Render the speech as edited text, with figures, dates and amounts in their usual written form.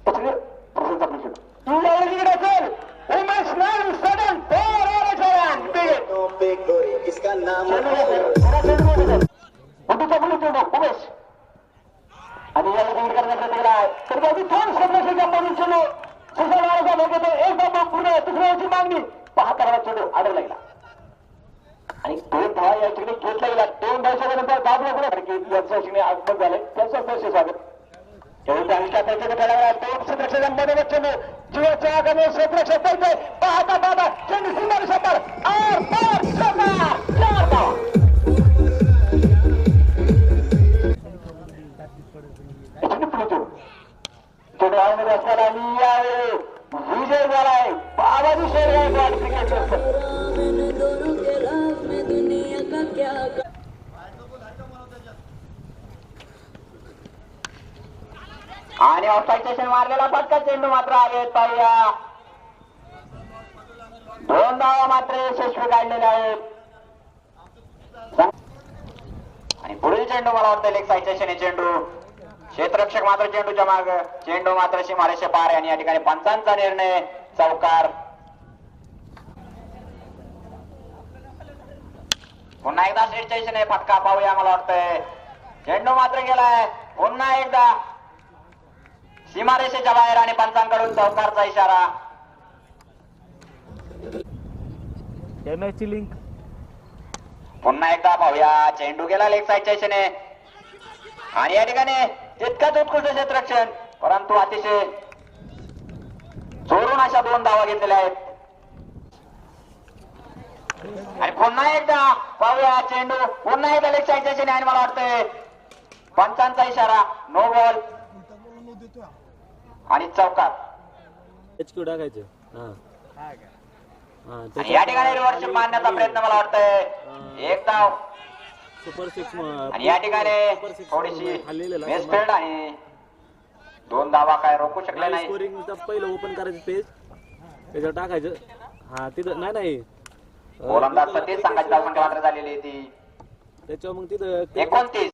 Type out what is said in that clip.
त्याच्याने प्रशंसा करू शकतो तुला उलगीकडे असेल उमेश नाईक सडन इसका नाम उमेश आणि या उलगीड करण्याचा केला आहे तर अगदी थोड स्वप्नाच्या पाणी चलो सुशाला घेतो एक बाबा पूर्ण दुसऱ्याची मागणी पाहता चलो आडर लागला आणि दोन धावा या ठिकाणी घेतला गेला 2 दशकानंतर बाबूला पुढे यांच्याशी आगमन झाले त्यांचं स्पर्श स्वागत एवढं आयुष्यात त्याच्याकडे खेळायला 2 क्षेत्रक्षकांमध्ये चेंडू जीवाच्या आगामी क्षेत्रक्षक पडते पाहता पाहता चेंडू सुंदर शंभर आर पार शंभर 4 धावा चेंडू आवामध्ये असताना आणि यावेळी विजय झालाय बाबाजी शेरगाव क्रिकेट आणि ऑफसाईड सेशन मारलेला फटका चेंडू मात्र आहेत पाहूया 2 धावा मात्र यशस्वी काढलेले आहेत आणि पुढील चेंडू मला वाटतं लेग साईड सेशन चेंडू क्षेत्ररक्षक मात्र चेंडूच्या माग चेंडू मात्र सीमारेषे पार आणि या ठिकाणी पंचांचा निर्णय चौकार पुन्हा एकदा स्टेशन आहे फटका पाहूया मला वाटतंय चेंडू मात्र गेलाय पुन्हा एकदा सीमारेषेच्या बाहेर आणि पंचांकडून चौकारचा इशारा मॅचची लिंक पुन्हा एकदा पाहूया चेंडू गेला लेग साईडच्या दिशेने आणि या ठिकाणी तितकाच उत्कृष्ट क्षेत्ररक्षण परंतु अतिशय जोरून अशा 2 धावा घेतलेल्या आहेत आणि पुन्हा एकदा पाहूया चेंडू पुन्हा एकदा लेग साईडच्या दिशेने आणि मला वाटतंय पंचांचा इशारा नो बॉल आणि चौकार टाकायचं या ठिकाणी रिव्हर्स मारण्याचा प्रयत्न मला वाटतंय एक धाव सुपर 6 आणि या ठिकाणी थोडीशी मिसफिल्ड आणि 2 धावा काय रोखू शकले नाही स्कोरिंगचा पहिलं ओपन करायचं पेज त्याच्यावर टाकायचं हा तिथं नाही गोलंदाज 36 संघाची धावसंख्या मात्र झालेली ती त्याच्यावर मग तिथं 29